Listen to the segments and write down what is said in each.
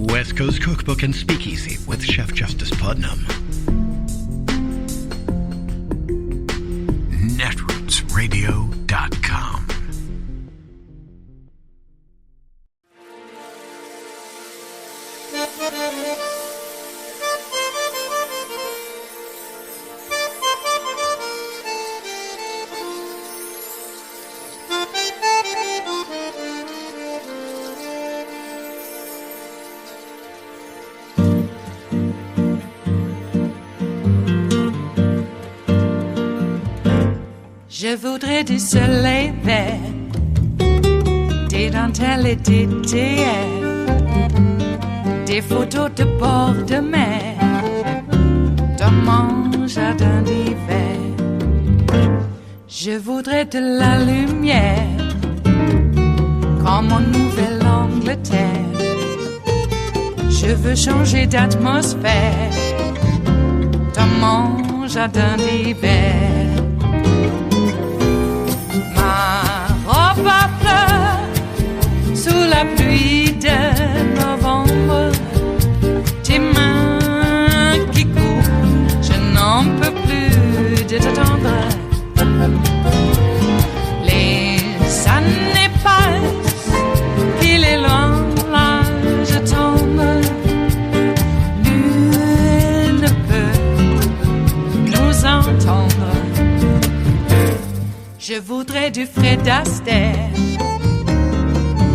West Coast Cookbook and Speakeasy with Chef Justice Putnam. Netrootsradio.com. Je voudrais du soleil vert, des dentelles et des théières, des photos de bord de mer, dans mon jardin d'hiver. Je voudrais de la lumière, comme en Nouvelle-Angleterre. Je veux changer d'atmosphère, dans mon jardin d'hiver. À fleurs sous la pluie de novembre, tes mains qui courent, je n'en peux plus de t'attendre. Les années passent, il est loin, là je tombe. Nul ne peut nous entendre. Je voudrais du Fred Astaire,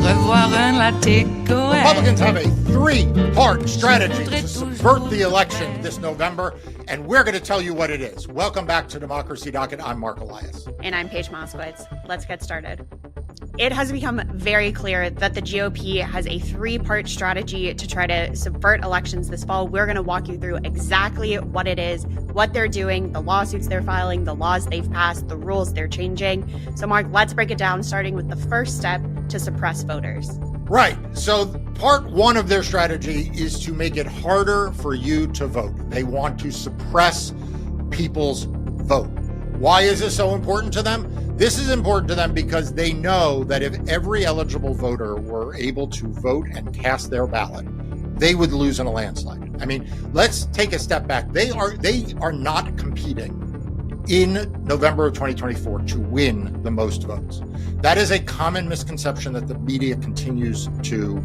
revoir un latte Goël. Republicans have a three-part strategy to subvert the election this November, and we're going to tell you what it is. Welcome back to Democracy Docket. I'm Mark Elias. And I'm Paige Moskowitz. Let's get started. It has become very clear that the GOP has a three-part strategy to try to subvert elections this fall. We're going to walk you through exactly what it is, what they're doing, the lawsuits they're filing, the laws they've passed, the rules they're changing. So, Mark, let's break it down, starting with the first step to suppress voters. Right. So part one of their strategy is to make it harder for you to vote. They want to suppress people's vote. Why is this so important to them? This is important to them because they know that if every eligible voter were able to vote and cast their ballot, they would lose in a landslide. I mean, let's take a step back. They are not competing in November of 2024 to win the most votes. That is a common misconception that the media continues to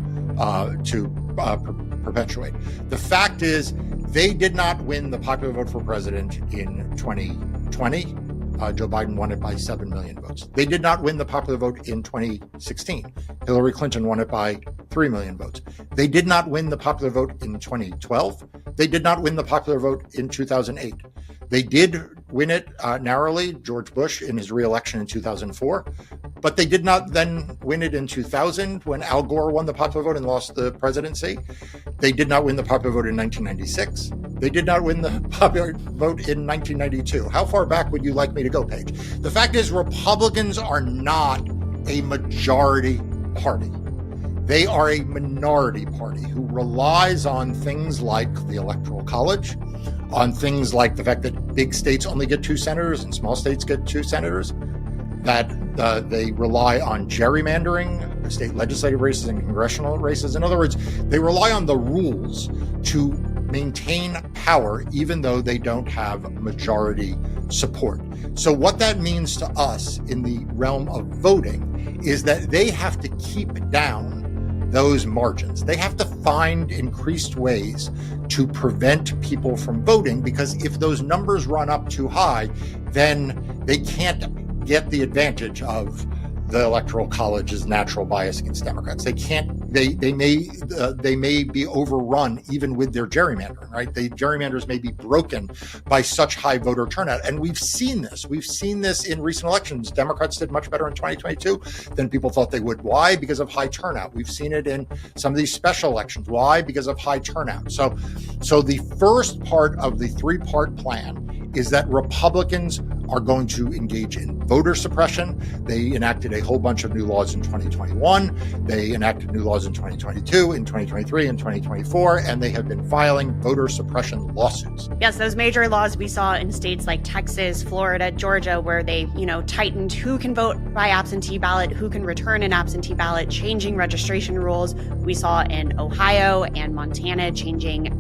perpetuate. The fact is, they did not win the popular vote for president in 2020. Joe Biden won it by 7 million votes. They did not win the popular vote in 2016. Hillary Clinton won it by 3 million votes. They did not win the popular vote in 2012. They did not win the popular vote in 2008. They did win it narrowly, George Bush in his re-election in 2004, but they did not then win it in 2000 when Al Gore won the popular vote and lost the presidency. They did not win the popular vote in 1996. They did not win the popular vote in 1992. How far back would you like me to go, Paige? The fact is, Republicans are not a majority party. They are a minority party who relies on things like the Electoral College, on things like the fact that big states only get 2 senators and small states get 2 senators, that they rely on gerrymandering, state legislative races and congressional races. In other words, they rely on the rules to maintain power, even though they don't have majority support. So what that means to us in the realm of voting is that they have to keep down those margins. They have to find increased ways to prevent people from voting, because if those numbers run up too high, then they can't get the advantage of the Electoral College's natural bias against Democrats. They can't. They may be overrun even with their gerrymandering. Right? The gerrymanders may be broken by such high voter turnout, and we've seen this. We've seen this in recent elections. Democrats did much better in 2022 than people thought they would. Why? Because of high turnout. We've seen it in some of these special elections. Why? Because of high turnout. So the first part of the 3-part plan is that Republicans are going to engage in voter suppression. They enacted a whole bunch of new laws in 2021. They enacted new laws in 2022, in 2023, and 2024, and they have been filing voter suppression lawsuits. Yes, those major laws we saw in states like Texas, Florida, Georgia, where they, tightened who can vote by absentee ballot, who can return an absentee ballot, changing registration rules. We saw in Ohio and Montana changing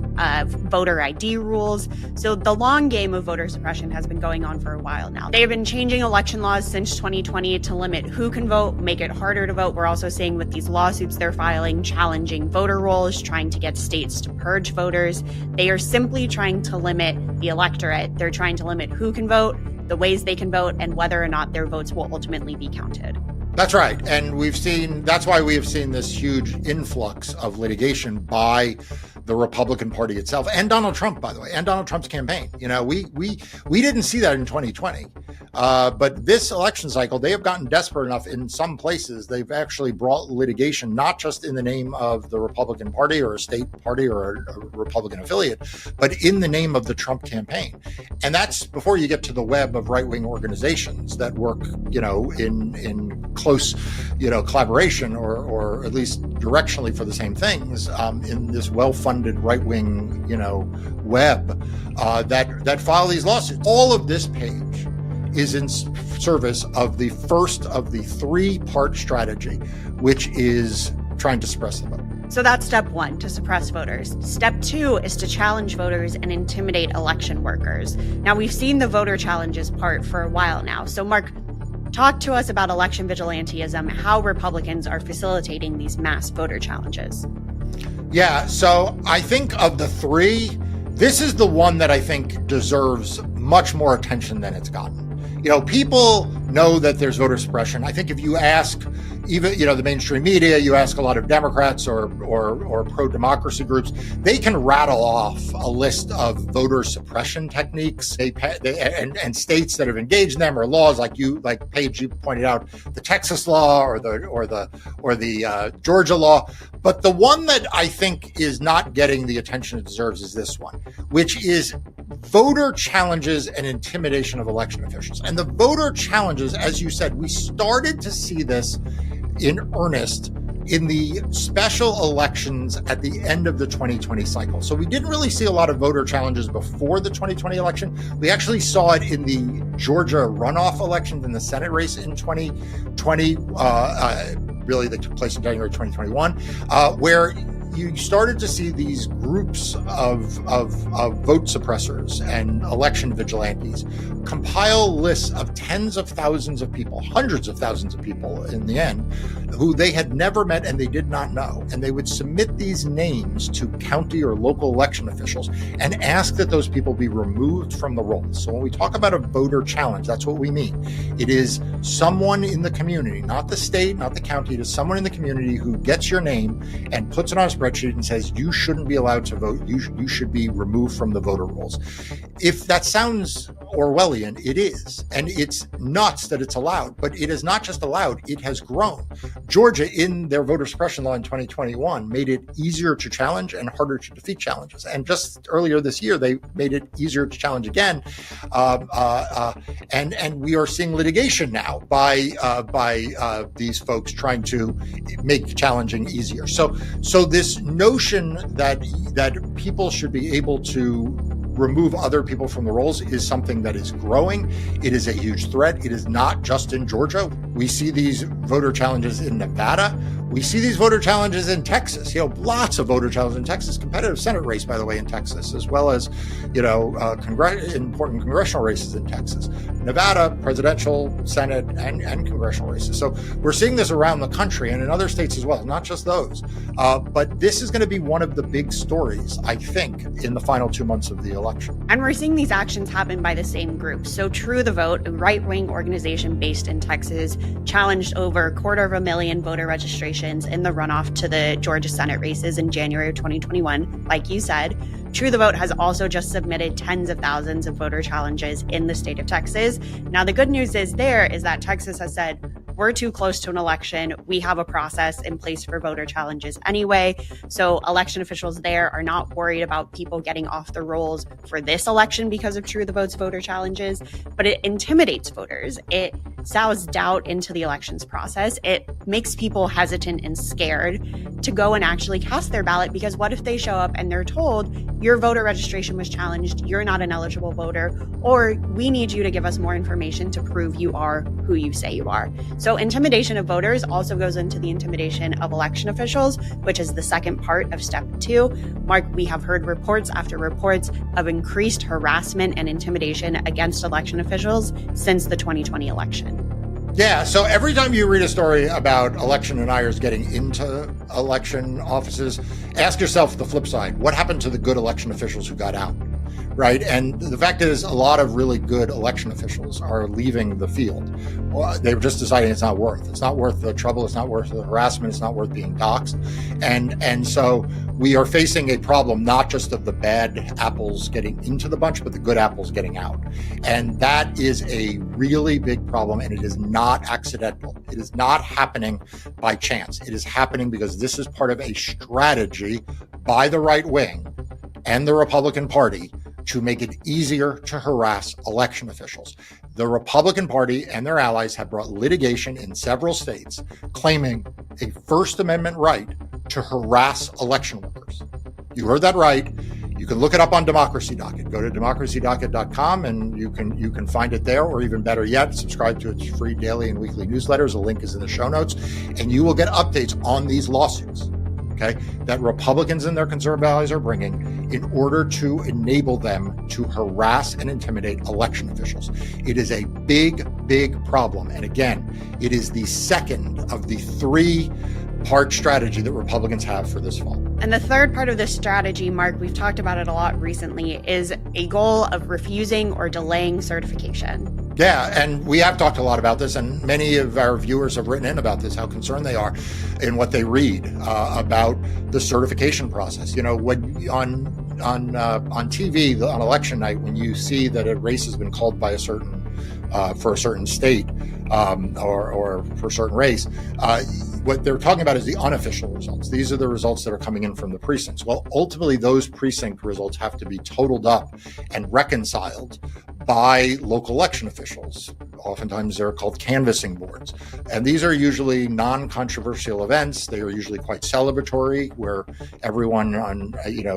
voter ID rules. So the long game of voter suppression has been going on for a while now. They have been changing election laws since 2020 to limit who can vote, make it harder to vote. We're also seeing with these lawsuits they're filing, challenging voter rolls, trying to get states to purge voters. They are simply trying to limit the electorate. They're trying to limit who can vote, the ways they can vote, and whether or not their votes will ultimately be counted. That's right. And that's why we have seen this huge influx of litigation by the Republican Party itself and Donald Trump, by the way, and Donald Trump's campaign. We didn't see that in 2020. But this election cycle, they have gotten desperate enough in some places. They've actually brought litigation, not just in the name of the Republican Party or a state party or a Republican affiliate, but in the name of the Trump campaign. And that's before you get to the web of right-wing organizations that work, in close, collaboration or at least directionally for the same things in this well-funded right-wing, web that file these lawsuits. All of this page is in service of the first of the three-part strategy, which is trying to suppress the vote. So that's step one, to suppress voters. Step two is to challenge voters and intimidate election workers. Now, we've seen the voter challenges part for a while now. So, Mark, talk to us about election vigilantism, how Republicans are facilitating these mass voter challenges. Yeah, so I think of the three, this is the one that I think deserves much more attention than it's gotten. People know that there's voter suppression. I think if you ask even, the mainstream media, you ask a lot of Democrats or pro-democracy groups, they can rattle off a list of voter suppression techniques and states that have engaged in them, or laws like Paige, you pointed out, the Texas law or the Georgia law. But the one that I think is not getting the attention it deserves is this one, which is voter challenges and intimidation of election officials. And the voter challenges, as you said, we started to see this in earnest in the special elections at the end of the 2020 cycle. So we didn't really see a lot of voter challenges before the 2020 election. We actually saw it in the Georgia runoff elections in the Senate race in 2020, really that took place in January 2021, where you started to see these groups of vote suppressors and election vigilantes compile lists of tens of thousands of people, hundreds of thousands of people in the end, who they had never met and they did not know. And they would submit these names to county or local election officials and ask that those people be removed from the rolls. So when we talk about a voter challenge, that's what we mean. It is someone in the community, not the state, not the county, it is someone in the community who gets your name and puts it on a spreadsheet and says, you shouldn't be allowed to vote. You should be removed from the voter rolls. If that sounds Orwellian, it is. And it's nuts that it's allowed, but it is not just allowed, it has grown. Georgia, in their voter suppression law in 2021, made it easier to challenge and harder to defeat challenges. And just earlier this year, they made it easier to challenge again. And we are seeing litigation now by these folks trying to make challenging easier. So this notion that people should be able to remove other people from the rolls is something that is growing. It is a huge threat. It is not just in Georgia. We see these voter challenges in Nevada. We see these voter challenges in Texas. Lots of voter challenges in Texas. Competitive Senate race, by the way, in Texas, as well as, important congressional races in Texas. Nevada, presidential, Senate, and congressional races. So we're seeing this around the country and in other states as well, not just those. But this is going to be one of the big stories, I think, in the final 2 months of the election. And we're seeing these actions happen by the same group. So True the Vote, a right-wing organization based in Texas, challenged over 250,000 voter registrations in the runoff to the Georgia Senate races in January of 2021. Like you said, True the Vote has also just submitted tens of thousands of voter challenges in the state of Texas. Now, the good news is that Texas has said, we're too close to an election. We have a process in place for voter challenges anyway. So election officials there are not worried about people getting off the rolls for this election because of True the Vote's voter challenges, but it intimidates voters. It sows doubt into the elections process. It makes people hesitant and scared to go and actually cast their ballot, because what if they show up and they're told your voter registration was challenged, you're not an eligible voter, or we need you to give us more information to prove you are who you say you are. So intimidation of voters also goes into the intimidation of election officials, which is the second part of step 2. Mark, we have heard reports after reports of increased harassment and intimidation against election officials since the 2020 election. Yeah, so every time you read a story about election deniers getting into election offices, ask yourself the flip side. What happened to the good election officials who got out? Right. And the fact is, a lot of really good election officials are leaving the field. Well, they were just deciding it's not worth the trouble. It's not worth the harassment. It's not worth being doxxed. And so we are facing a problem, not just of the bad apples getting into the bunch, but the good apples getting out. And that is a really big problem. And it is not accidental. It is not happening by chance. It is happening because this is part of a strategy by the right wing and the Republican Party to make it easier to harass election officials. The Republican Party and their allies have brought litigation in several states claiming a First Amendment right to harass election workers. You heard that right. You can look it up on Democracy Docket. Go to democracydocket.com and you can find it there, or even better yet, subscribe to its free daily and weekly newsletters. A link is in the show notes, and you will get updates on these lawsuits. Okay, that Republicans and their conservative allies are bringing in order to enable them to harass and intimidate election officials. It is a big, big problem. And again, it is the second of the 3-part strategy that Republicans have for this fall. And the third part of this strategy, Mark, we've talked about it a lot recently, is a goal of refusing or delaying certification. Yeah, and we have talked a lot about this, and many of our viewers have written in about this, how concerned they are in what they read about the certification process. You know, when on TV on election night, when you see that a race has been called by a certain for a certain state or for a certain race, what they're talking about is the unofficial results. These are the results that are coming in from the precincts. Well, ultimately, those precinct results have to be totaled up and reconciled by local election officials. Oftentimes they're called canvassing boards. And these are usually non-controversial events. They are usually quite celebratory, where everyone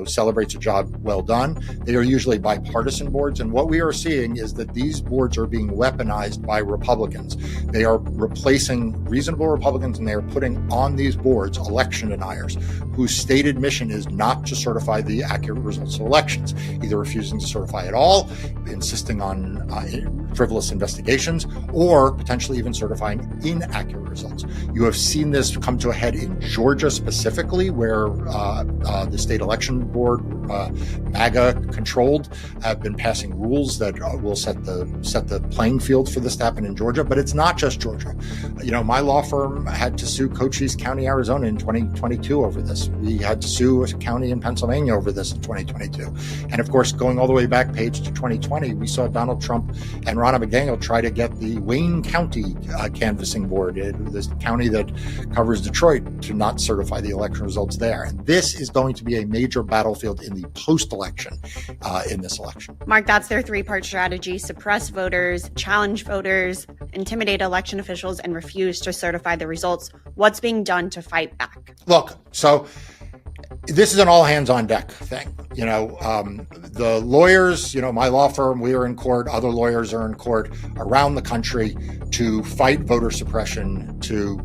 celebrates a job well done. They are usually bipartisan boards. And what we are seeing is that these boards are being weaponized by Republicans. They are replacing reasonable Republicans, and they are putting on these boards election deniers whose stated mission is not to certify the accurate results of elections, either refusing to certify at all, insisting on frivolous investigations, or potentially even certifying inaccurate results. You have seen this come to a head in Georgia specifically, where the state election board, MAGA controlled, have been passing rules that will set the playing field for this to happen in Georgia. But it's not just Georgia. You know, my law firm had to sue Cochise County, Arizona in 2022 over this. We had to sue a county in Pennsylvania over this in 2022. And of course, going all the way back page to 2020, we saw Donald Trump and Ronna McDaniel try to get the Wayne County canvassing board, this county that covers Detroit, to not certify the election results there. And this is going to be a major battlefield in the post-election in this election. Mark, that's their 3-part strategy: suppress voters, challenge voters, intimidate election officials, and refuse to certify the results. What's being done to fight back? Look, so this is an all hands on deck thing. You know, the lawyers, my law firm, we are in court. Other lawyers are in court around the country to fight voter suppression, to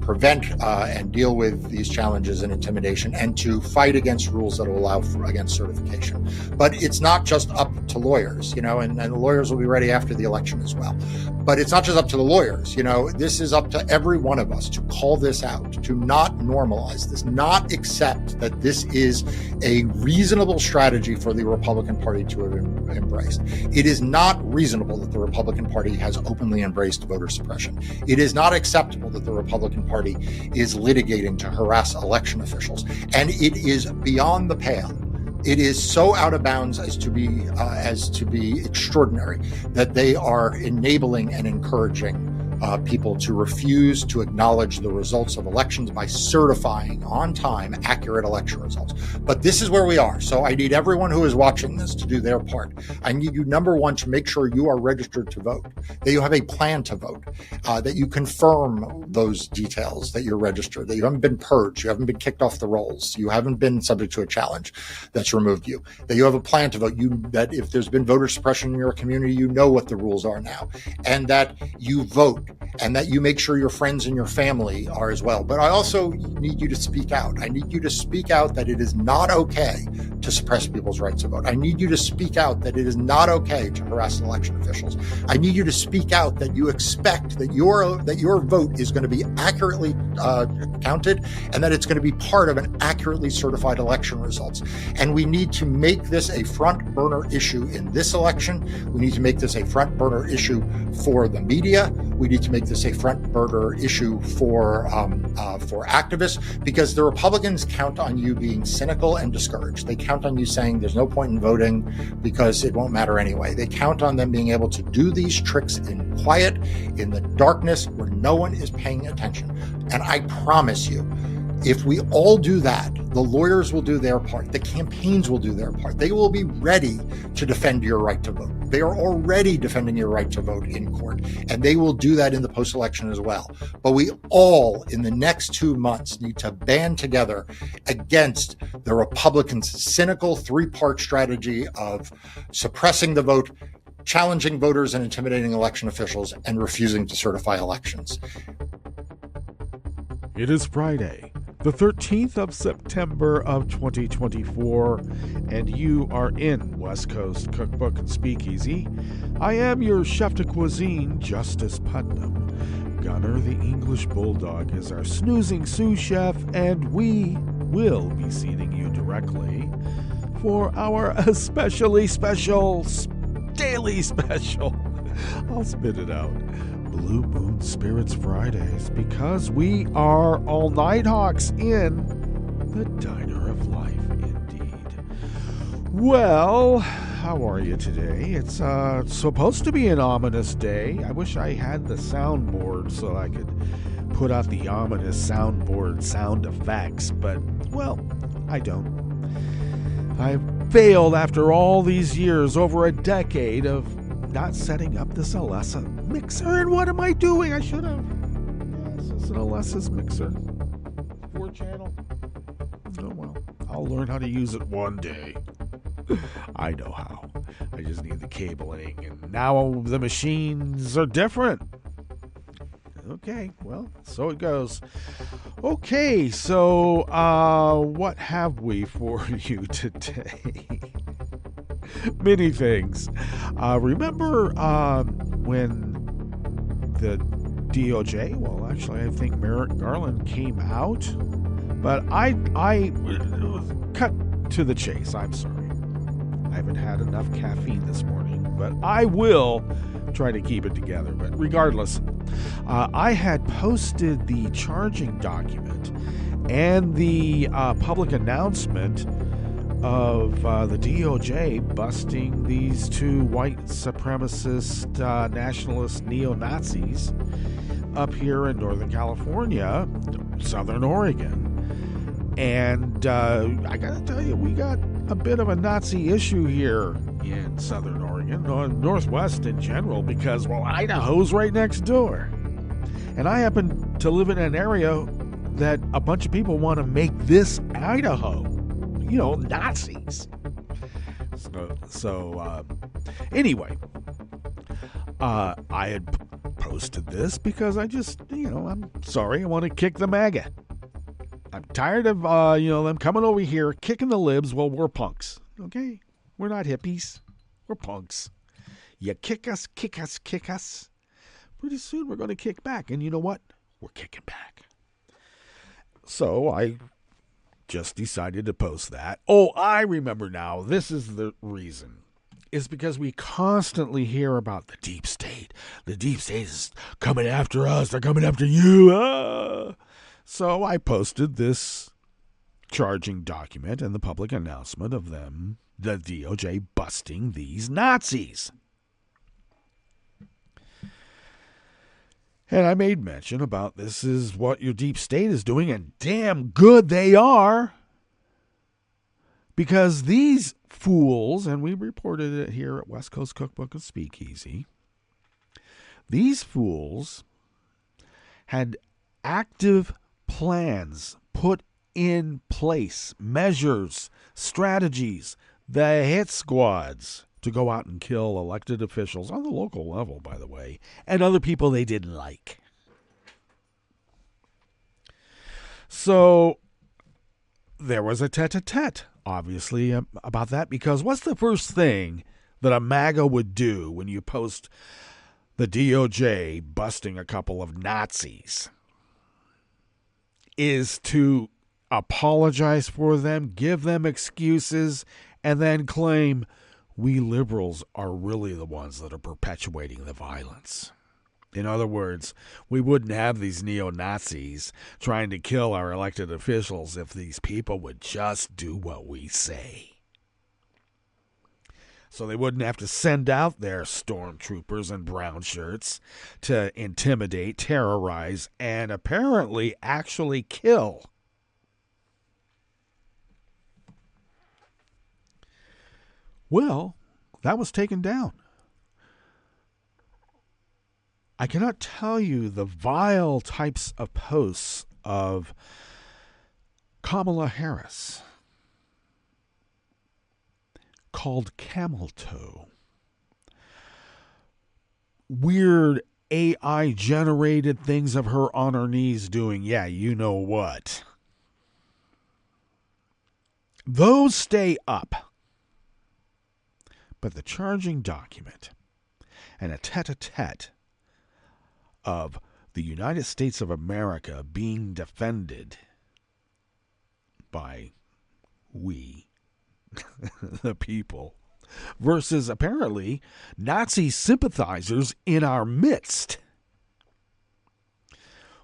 prevent and deal with these challenges and intimidation, and to fight against rules that will allow against certification. But it's not just up to lawyers, and the lawyers will be ready after the election as well. But it's not just up to the lawyers. This is up to every one of us to call this out, to not normalize this, not accept that this is a reasonable strategy for the Republican Party to have embraced. It is not reasonable that the Republican Party has openly embraced voter suppression. It is not acceptable that the Republican Party is litigating to harass election officials. And it is beyond the pale It is so out of bounds as to be extraordinary that they are enabling and encouraging people to refuse to acknowledge the results of elections by certifying on time accurate election results. But this is where we are. So I need everyone who is watching this to do their part. I need you, number one, to make sure you are registered to vote, that you have a plan to vote, that you confirm those details, that you're registered, that you haven't been purged, you haven't been kicked off the rolls, you haven't been subject to a challenge that's removed you, that you have a plan to vote, that if there's been voter suppression in your community, you know what the rules are now, and that you vote, and that you make sure your friends and your family are as well. But I also need you to speak out. I need you to speak out that it is not okay to suppress people's rights to vote. I need you to speak out that it is not okay to harass election officials. I need you to speak out that you expect that your vote is going to be accurately counted, and that it's going to be part of an accurately certified election results. And we need to make this a front burner issue in this election. We need to make this a front burner issue for the media. We need to make this a front burner issue for activists, because the Republicans count on you being cynical and discouraged. They count on you saying there's no point in voting because it won't matter anyway. They count on them being able to do these tricks in quiet, in the darkness, where no one is paying attention. And I promise you, if we all do that, the lawyers will do their part. The campaigns will do their part. They will be ready to defend your right to vote. They are already defending your right to vote in court, and they will do that in the post-election as well. But we all, in the next 2 months, need to band together against the Republicans' cynical three-part strategy of suppressing the vote, challenging voters and intimidating election officials, and refusing to certify elections. It is Friday, the 13th of September of 2024, and you are in West Coast Cookbook and Speakeasy. I am your chef de cuisine, Justice Putnam. Gunner the English Bulldog is our snoozing sous chef, and we will be seating you directly for our especially special, daily special. I'll spit it out. Blue Moon Spirits Fridays, because we are all Nighthawks in the Diner of Life, indeed. Well, how are you today? It's supposed to be an ominous day. I wish I had the soundboard so I could put out the ominous soundboard sound effects, but, well, I don't. I've failed after all these years, over a decade of not setting up this Alexa mixer, and what am I doing? I should have. Yes, it's an Alessa's mixer. 4-channel. Oh well, I'll learn how to use it one day. I know how. I just need the cabling, and now the machines are different. Okay, well, so it goes. Okay, so what have we for you today? Many things. Remember when the DOJ, well, actually, I think Merrick Garland came out, but I cut to the chase. I'm sorry. I haven't had enough caffeine this morning, but I will try to keep it together. But regardless, I had posted the charging document and the public announcement of the DOJ busting these two white supremacist, nationalist neo-Nazis up here in Northern California, Southern Oregon. And I gotta tell you, we got a bit of a Nazi issue here in Southern Oregon, Northwest in general, because, well, Idaho's right next door. And I happen to live in an area that a bunch of people want to make this Idaho. You know, Nazis. So anyway, I had posted this because I just, I'm sorry, I want to kick the MAGA. I'm tired of, them coming over here, kicking the libs. Well, we're punks, okay? We're not hippies. We're punks. You kick us, kick us, kick us. Pretty soon we're going to kick back. And you know what? We're kicking back. So I just decided to post that. Oh, I remember now. This is the reason. It's because we constantly hear about the deep state. The deep state is coming after us. They're coming after you. So I posted this charging document and the public announcement of them, the DOJ busting these Nazis. And I made mention about this is what your deep state is doing, and damn good they are. Because these fools, and we reported it here at West Coast Cookbook and Speakeasy, these fools had active plans put in place, measures, strategies, the hit squads to go out and kill elected officials on the local level, by the way, and other people they didn't like. So there was a tete-a-tete, obviously, about that, because what's the first thing that a MAGA would do when you post the DOJ busting a couple of Nazis? Is to apologize for them, give them excuses, and then claim we liberals are really the ones that are perpetuating the violence. In other words, we wouldn't have these neo-Nazis trying to kill our elected officials if these people would just do what we say. So they wouldn't have to send out their stormtroopers and brown shirts to intimidate, terrorize, and apparently actually kill. Well, that was taken down. I cannot tell you the vile types of posts of Kamala Harris called camel toe. Weird AI generated things of her on her knees doing, yeah, you know what. Those stay up. But the charging document and a tete-a-tete of the United States of America being defended by we, the people, versus apparently Nazi sympathizers in our midst.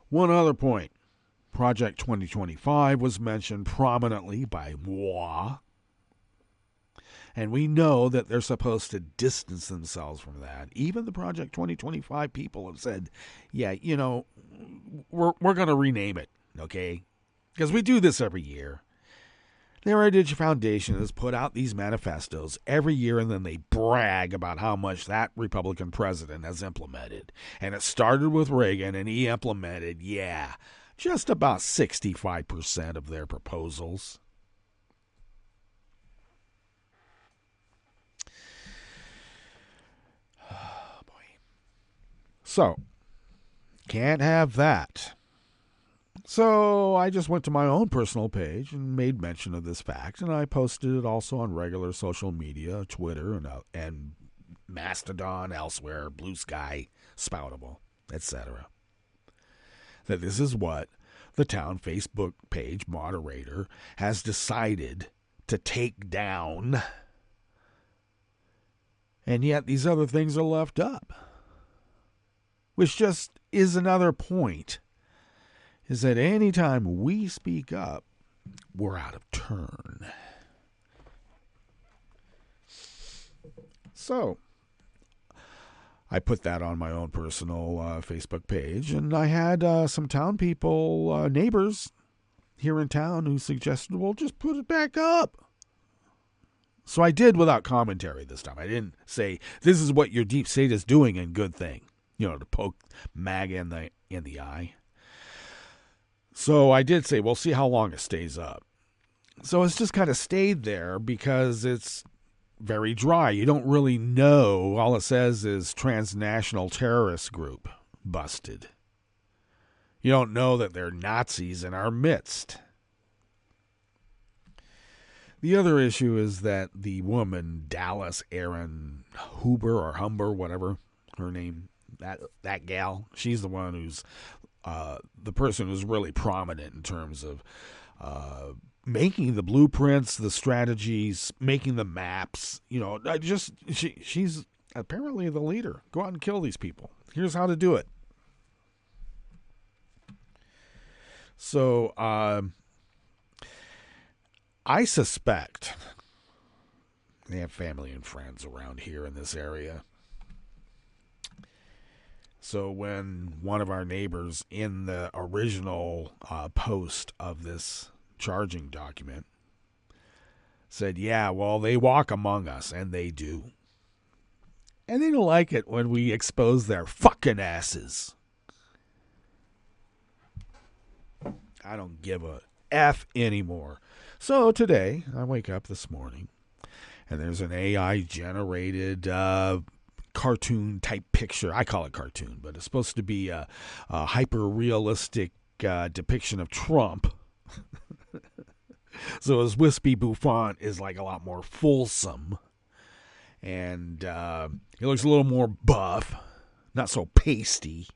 One other point. Project 2025 was mentioned prominently by moi. And we know that they're supposed to distance themselves from that. Even the Project 2025 people have said, yeah, you know, we're going to rename it, okay? Because we do this every year. The Heritage Foundation has put out these manifestos every year, and then they brag about how much that Republican president has implemented. And it started with Reagan, and he implemented, just about 65% of their proposals. So, can't have that. So I just went to my own personal page and made mention of this fact, and I posted it also on regular social media, Twitter, and Mastodon, elsewhere, Blue Sky, Spoutable, etc. That this is what the town Facebook page moderator has decided to take down, and yet these other things are left up. Which just is another point, is that any time we speak up, we're out of turn. So, I put that on my own personal Facebook page, and I had some town people, neighbors here in town who suggested, well, just put it back up. So I did without commentary this time. I didn't say, this is what your deep state is doing and good thing. You know, to poke MAGA in the eye. So I did say, we'll see how long it stays up. So it's just kind of stayed there because it's very dry. You don't really know. All it says is transnational terrorist group busted. You don't know that they're Nazis in our midst. The other issue is that the woman, Dallas Aaron Huber or Humber, whatever her name, that gal, she's the one who's the person who's really prominent in terms of making the blueprints, the strategies, making the maps. You know, she's apparently the leader. Go out and kill these people. Here's how to do it. I suspect they have family and friends around here in this area. So when one of our neighbors in the original post of this charging document said, yeah, well, they walk among us, and they do. And they don't like it when we expose their fucking asses. I don't give a F anymore. So today, I wake up this morning, and there's an AI-generated cartoon type picture. I call it cartoon, but it's supposed to be a hyper-realistic depiction of Trump. So his wispy bouffant is like a lot more fulsome. And he looks a little more buff, not so pasty.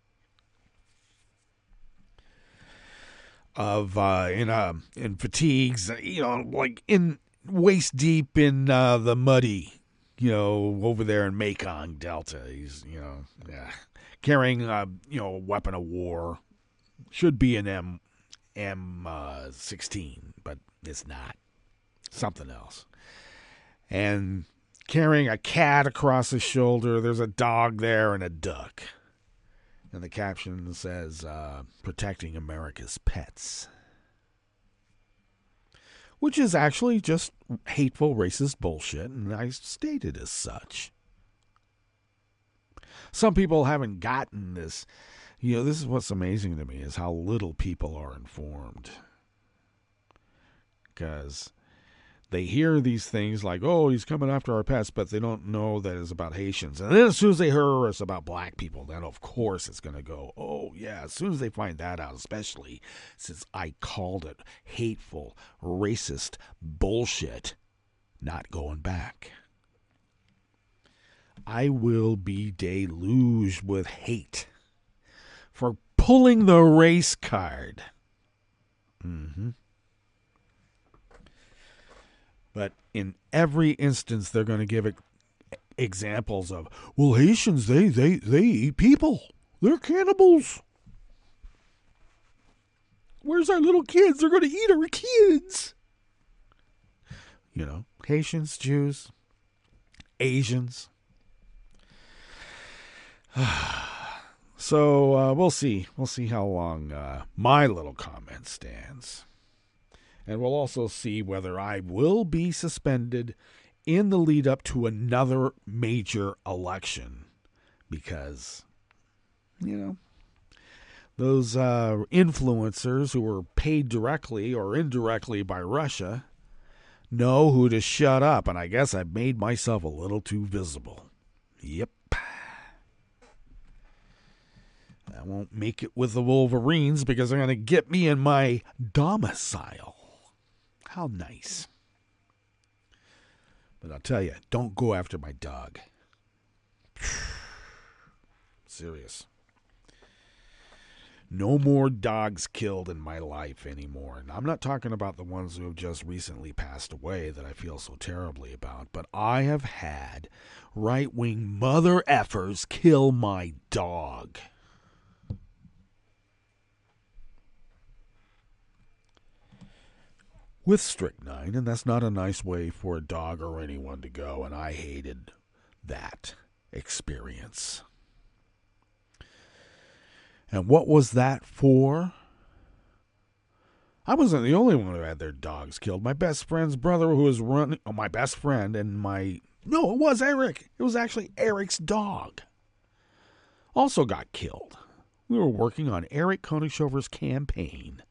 In fatigues, like in waist deep in the muddy, over there in Mekong Delta. He's, carrying a weapon of war. Should be an M16, but it's not. Something else. And carrying a cat across his shoulder. There's a dog there and a duck. And the caption says, protecting America's pets. Which is actually just hateful, racist bullshit, and I stated as such. Some people haven't gotten this. This is what's amazing to me, is how little people are informed. Because they hear these things like, oh, he's coming after our pets, but they don't know that it's about Haitians. And then as soon as they hear it's about black people, then of course it's going to go, oh, yeah, as soon as they find that out, especially since I called it hateful, racist bullshit, not going back. I will be deluged with hate for pulling the race card. But in every instance, they're going to give examples of, well, Haitians, they eat people. They're cannibals. Where's our little kids? They're going to eat our kids. Haitians, Jews, Asians. So we'll see. We'll see how long my little comment stands. And we'll also see whether I will be suspended in the lead up to another major election. Because, those influencers who were paid directly or indirectly by Russia know who to shut up. And I guess I've made myself a little too visible. Yep. I won't make it with the Wolverines because they're going to get me in my domicile. How nice. But I'll tell you, don't go after my dog. Serious. No more dogs killed in my life anymore. And I'm not talking about the ones who have just recently passed away that I feel so terribly about. But I have had right-wing mother effers kill my dog. With strychnine, and that's not a nice way for a dog or anyone to go, and I hated that experience. And what was that for? I wasn't the only one who had their dogs killed. My best friend's brother, who was running, my best friend, and no, it was Eric. It was actually Eric's dog. Also got killed. We were working on Eric Koenigshover's campaign.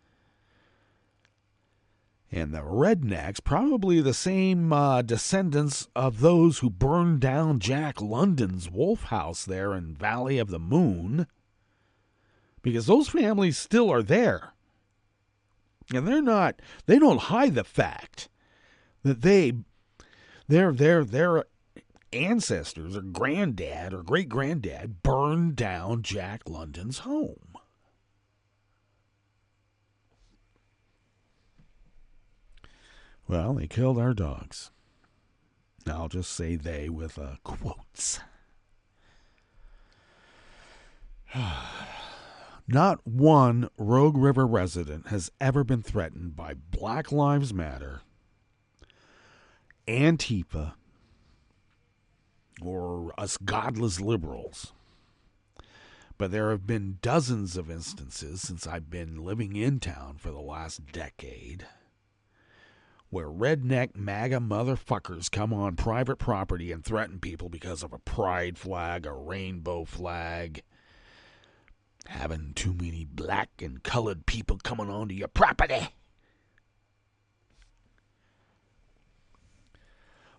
And the rednecks, probably the same descendants of those who burned down Jack London's wolf house there in Valley of the Moon, because those families still are there. And they don't hide the fact that their ancestors or granddad or great-granddad burned down Jack London's home. Well, they killed our dogs. Now I'll just say they with quotes. Not one Rogue River resident has ever been threatened by Black Lives Matter Antifa or us godless liberals. But there have been dozens of instances since I've been living in town for the last decade where redneck MAGA motherfuckers come on private property and threaten people because of a pride flag, a rainbow flag, having too many black and colored people coming onto your property.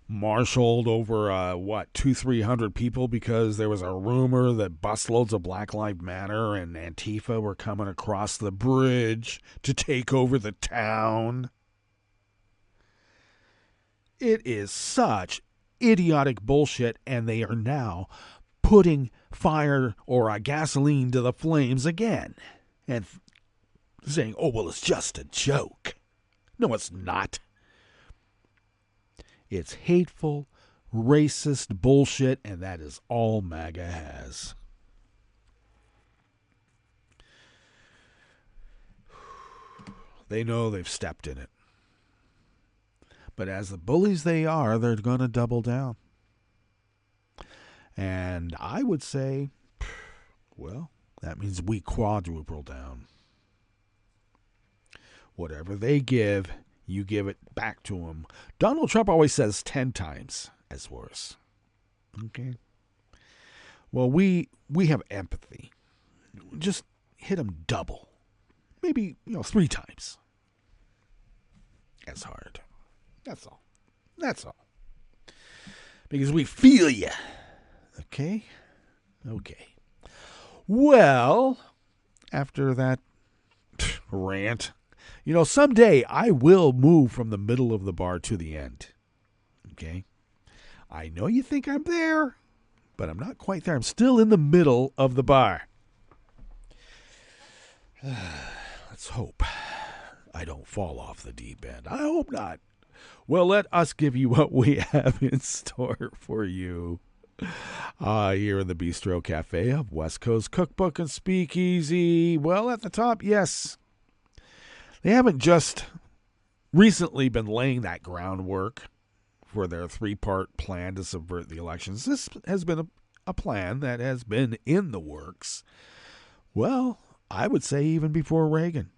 Marshaled over, 200-300 people because there was a rumor that busloads of Black Lives Matter and Antifa were coming across the bridge to take over the town. It is such idiotic bullshit, and they are now putting fire or gasoline to the flames again and saying, oh, well, it's just a joke. No, it's not. It's hateful, racist bullshit, and that is all MAGA has. They know they've stepped in it. But as the bullies they are, they're going to double down. And I would say, well, that means we quadruple down. Whatever they give, you give it back to them. Donald Trump always says 10 times as worse. Okay? Well, we have empathy. Just hit them double. Maybe, 3 times as hard. That's all. That's all. Because we feel you. Okay? Okay. Well, after that rant, someday I will move from the middle of the bar to the end. Okay? I know you think I'm there, but I'm not quite there. I'm still in the middle of the bar. Let's hope I don't fall off the deep end. I hope not. Well, let us give you what we have in store for you here in the Bistro Cafe of West Coast Cookbook and Speakeasy. Well, at the top, yes. They haven't just recently been laying that groundwork for their 3-part plan to subvert the elections. This has been a plan that has been in the works. Well, I would say even before Reagan.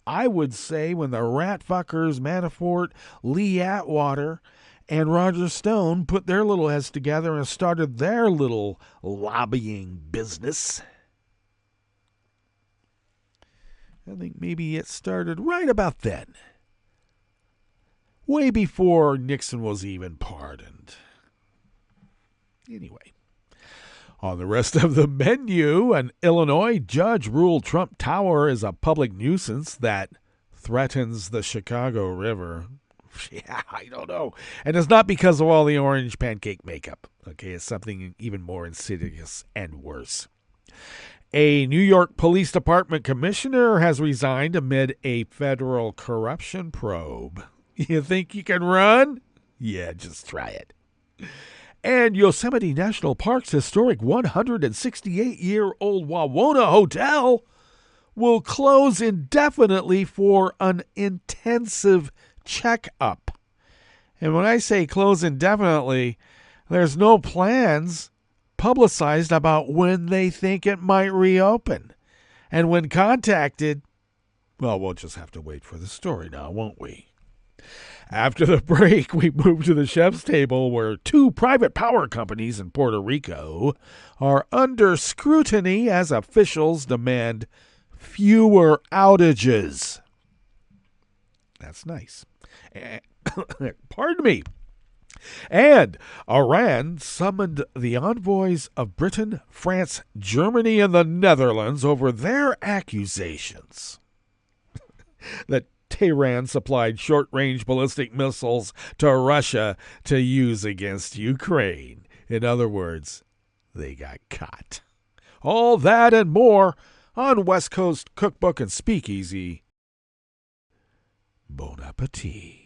I would say when the rat fuckers Manafort, Lee Atwater, and Roger Stone put their little heads together and started their little lobbying business. I think maybe it started right about then. Way before Nixon was even pardoned. Anyway. On the rest of the menu, an Illinois judge ruled Trump Tower is a public nuisance that threatens the Chicago River. Yeah, I don't know. And it's not because of all the orange pancake makeup. Okay, it's something even more insidious and worse. A New York Police Department commissioner has resigned amid a federal corruption probe. You think you can run? Yeah, just try it. And Yosemite National Park's historic 168-year-old Wawona Hotel will close indefinitely for an intensive checkup. And when I say close indefinitely, there's no plans publicized about when they think it might reopen. And when contacted, well, we'll just have to wait for the story now, won't we? After the break, we move to the chef's table where 2 private power companies in Puerto Rico are under scrutiny as officials demand fewer outages. That's nice. Pardon me. And Iran summoned the envoys of Britain, France, Germany, and the Netherlands over their accusations that Tehran supplied short-range ballistic missiles to Russia to use against Ukraine. In other words, they got caught. All that and more on West Coast Cookbook and Speakeasy. Bon appetit.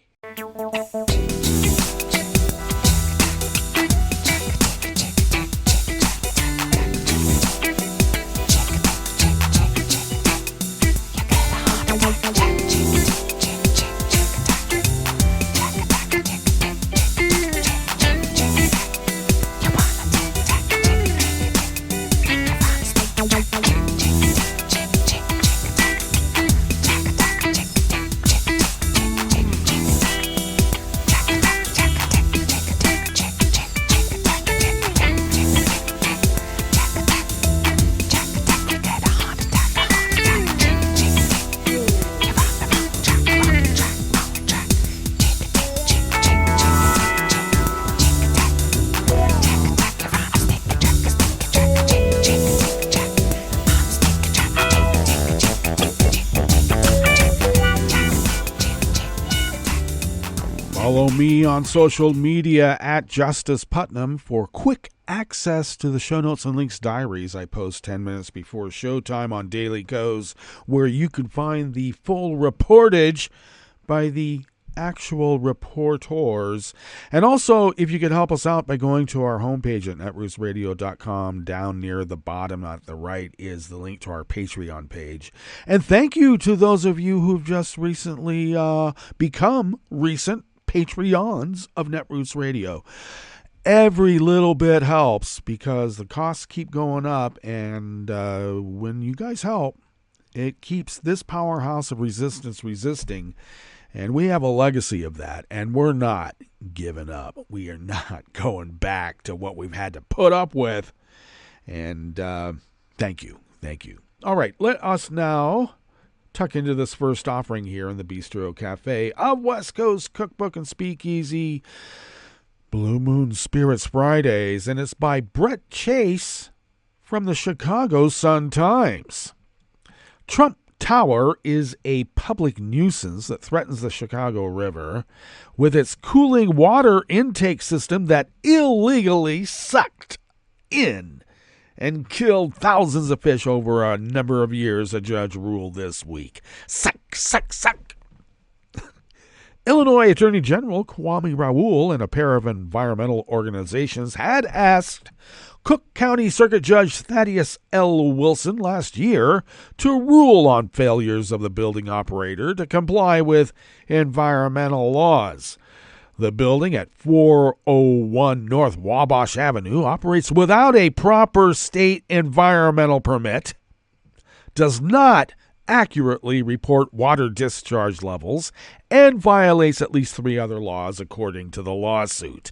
Follow me on social media at Justice Putnam for quick access to the show notes and links diaries I post 10 minutes before showtime on Daily Goes, where you can find the full reportage by the actual reporters. And also, if you could help us out by going to our homepage at netrootsradio.com, down near the bottom at the right is the link to our Patreon page. And thank you to those of you who've just recently become recent Patreons of Netroots Radio. Every little bit helps because the costs keep going up, and when you guys help, it keeps this powerhouse of resistance resisting, and we have a legacy of that, and we're not giving up. We are not going back to what we've had to put up with, and thank you. All right, let us now tuck into this first offering here in the Bistro Cafe of West Coast Cookbook and Speakeasy, Blue Moon Spirits Fridays, and it's by Brett Chase from the Chicago Sun-Times. Trump Tower is a public nuisance that threatens the Chicago River with its cooling water intake system that illegally sucked in and killed thousands of fish over a number of years, a judge ruled this week. Suck. Illinois Attorney General Kwame Raoul and a pair of environmental organizations had asked Cook County Circuit Judge Thaddeus L. Wilson last year to rule on failures of the building operator to comply with environmental laws. The building at 401 North Wabash Avenue operates without a proper state environmental permit, does not accurately report water discharge levels, and violates at least 3 other laws according to the lawsuit.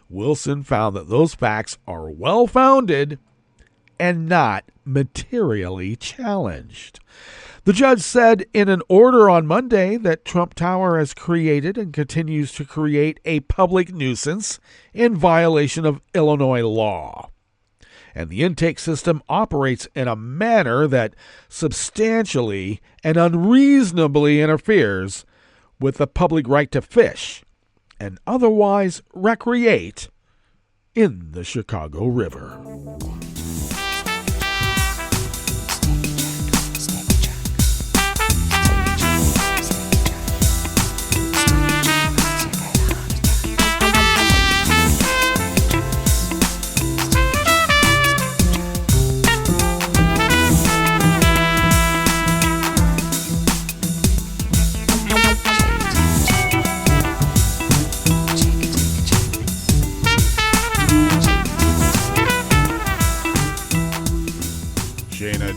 Wilson found that those facts are well-founded and not materially challenged. The judge said in an order on Monday that Trump Tower has created and continues to create a public nuisance in violation of Illinois law. And the intake system operates in a manner that substantially and unreasonably interferes with the public right to fish and otherwise recreate in the Chicago River.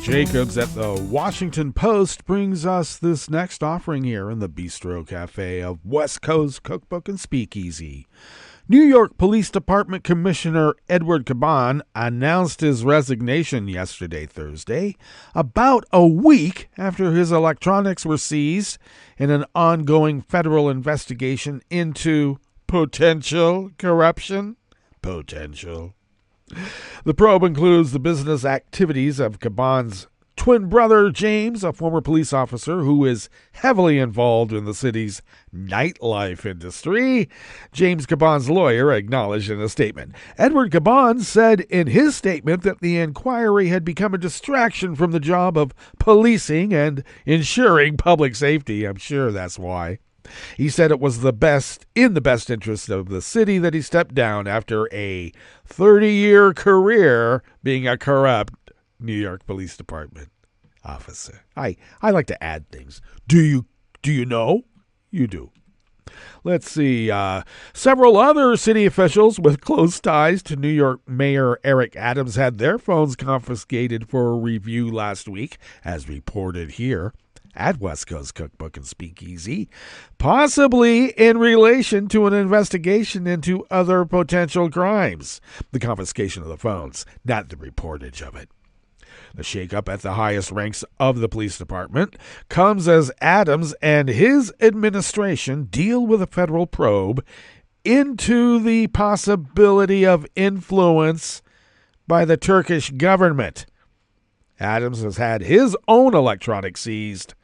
Jacobs at the Washington Post brings us this next offering here in the Bistro Cafe of West Coast Cookbook and Speakeasy. New York Police Department Commissioner Edward Caban announced his resignation yesterday, Thursday, about a week after his electronics were seized in an ongoing federal investigation into potential corruption. The probe includes the business activities of Caban's twin brother, James, a former police officer who is heavily involved in the city's nightlife industry. James Caban's lawyer acknowledged in a statement. Edward Caban said in his statement that the inquiry had become a distraction from the job of policing and ensuring public safety. I'm sure that's why. He said it was in the best interest of the city that he stepped down after a 30-year career being a corrupt New York Police Department officer. I like to add things. Do you know? You do. Let's see. Several other city officials with close ties to New York Mayor Eric Adams had their phones confiscated for a review last week, as reported here at West Coast Cookbook and Speakeasy, possibly in relation to an investigation into other potential crimes. The confiscation of the phones, not the reportage of it. The shakeup at the highest ranks of the police department comes as Adams and his administration deal with a federal probe into the possibility of influence by the Turkish government. Adams has had his own electronics seized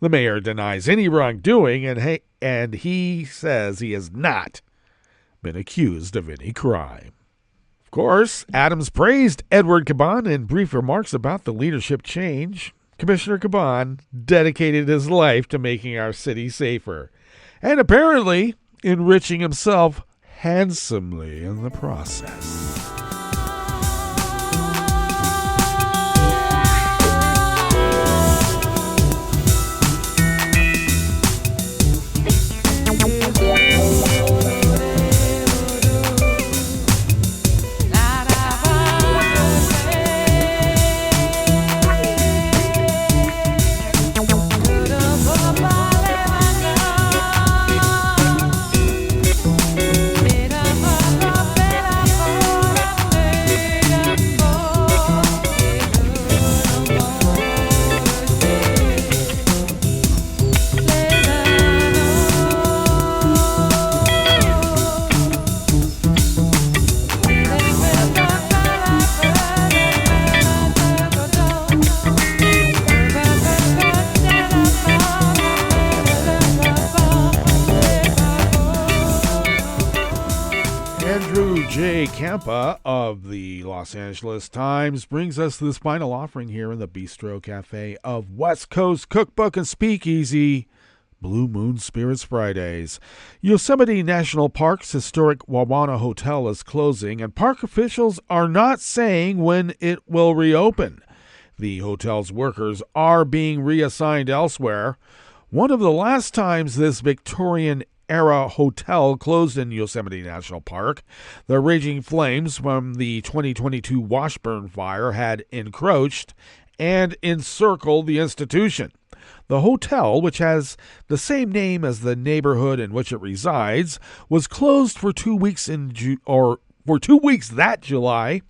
The mayor denies any wrongdoing, and he says he has not been accused of any crime. Of course, Adams praised Edward Caban in brief remarks about the leadership change. Commissioner Caban dedicated his life to making our city safer, and apparently enriching himself handsomely in the process. Campa of the Los Angeles Times brings us this final offering here in the Bistro Cafe of West Coast Cookbook and Speakeasy, Blue Moon Spirits Fridays. Yosemite National Park's historic Wawana Hotel is closing, and park officials are not saying when it will reopen. The hotel's workers are being reassigned elsewhere. One of the last times this Victorian-era hotel closed in Yosemite National Park, the raging flames from the 2022 Washburn fire had encroached and encircled the institution. The hotel, which has the same name as the neighborhood in which it resides, was closed for 2 weeks that July,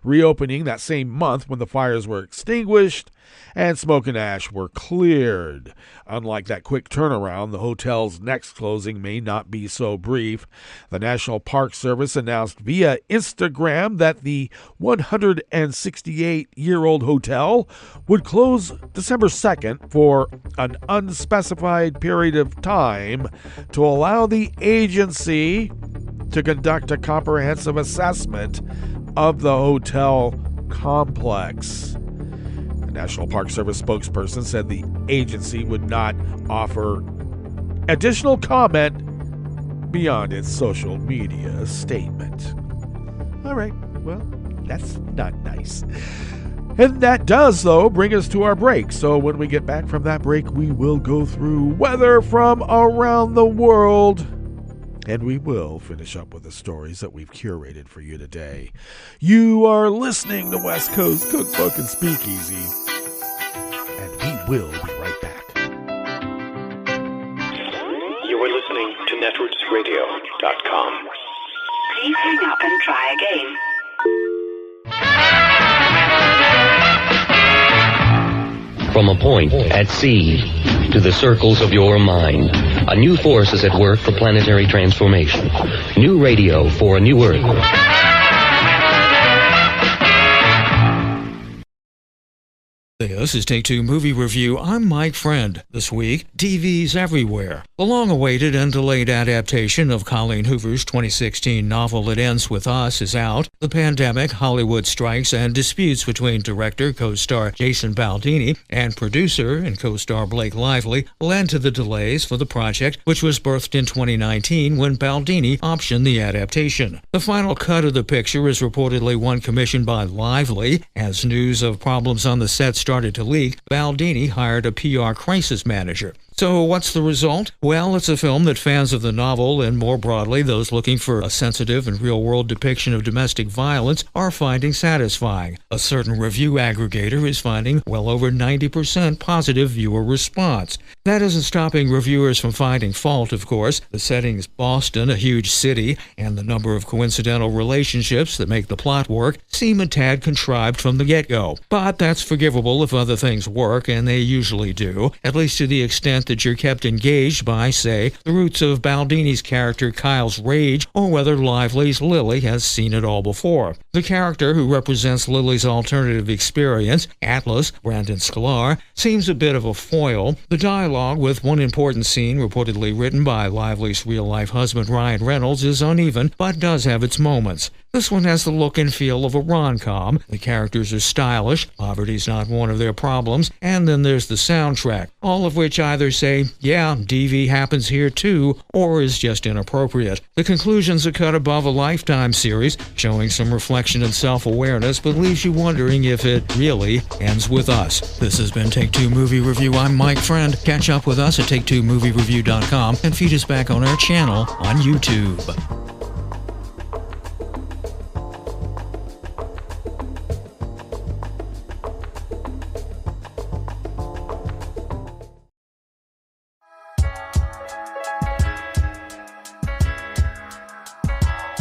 reopening that same month when the fires were extinguished and smoke and ash were cleared. Unlike that quick turnaround, the hotel's next closing may not be so brief. The National Park Service announced via Instagram that the 168-year-old hotel would close December 2nd for an unspecified period of time to allow the agency to conduct a comprehensive assessment of the hotel complex. The National Park Service spokesperson said the agency would not offer additional comment beyond its social media statement. All right, well, that's not nice. And that does, though, bring us to our break. So when we get back from that break, we will go through weather from around the world. And we will finish up with the stories that we've curated for you today. You are listening to West Coast Cookbook and Speakeasy. And we will be right back. You are listening to netrootsradio.com. Please hang up and try again. From a point at sea to the circles of your mind, a new force is at work for planetary transformation. New radio for a new Earth. This is Take Two Movie Review. I'm Mike Friend. This week, TV's everywhere. The long-awaited and delayed adaptation of Colleen Hoover's 2016 novel It Ends With Us is out. The pandemic, Hollywood strikes, and disputes between director, co-star Jason Baldini, and producer and co-star Blake Lively led to the delays for the project, which was birthed in 2019 when Baldini optioned the adaptation. The final cut of the picture is reportedly one commissioned by Lively. As news of problems on the set started to leak, Baldini hired a PR crisis manager. So what's the result? Well, it's a film that fans of the novel, and more broadly those looking for a sensitive and real-world depiction of domestic violence, are finding satisfying. A certain review aggregator is finding well over 90% positive viewer response. That isn't stopping reviewers from finding fault, of course. The setting is Boston, a huge city, and the number of coincidental relationships that make the plot work seem a tad contrived from the get-go. But that's forgivable if other things work, and they usually do, at least to the extent that you're kept engaged by, say, the roots of Baldini's character Kyle's rage, or whether Lively's Lily has seen it all before. The character who represents Lily's alternative experience, Atlas, Brandon Sklar, seems a bit of a foil. The dialogue, with one important scene reportedly written by Lively's real-life husband Ryan Reynolds, is uneven, but does have its moments. This one has the look and feel of a rom-com. The characters are stylish, poverty's not one of their problems, and then there's the soundtrack, all of which either say, yeah, DV happens here too, or is just inappropriate. The conclusions are cut above a Lifetime series, showing some reflection and self-awareness, but leaves you wondering if it really ends with us. This has been Take Two Movie Review. I'm Mike Friend. Catch up with us at take2moviereview.com and feed us back on our channel on YouTube.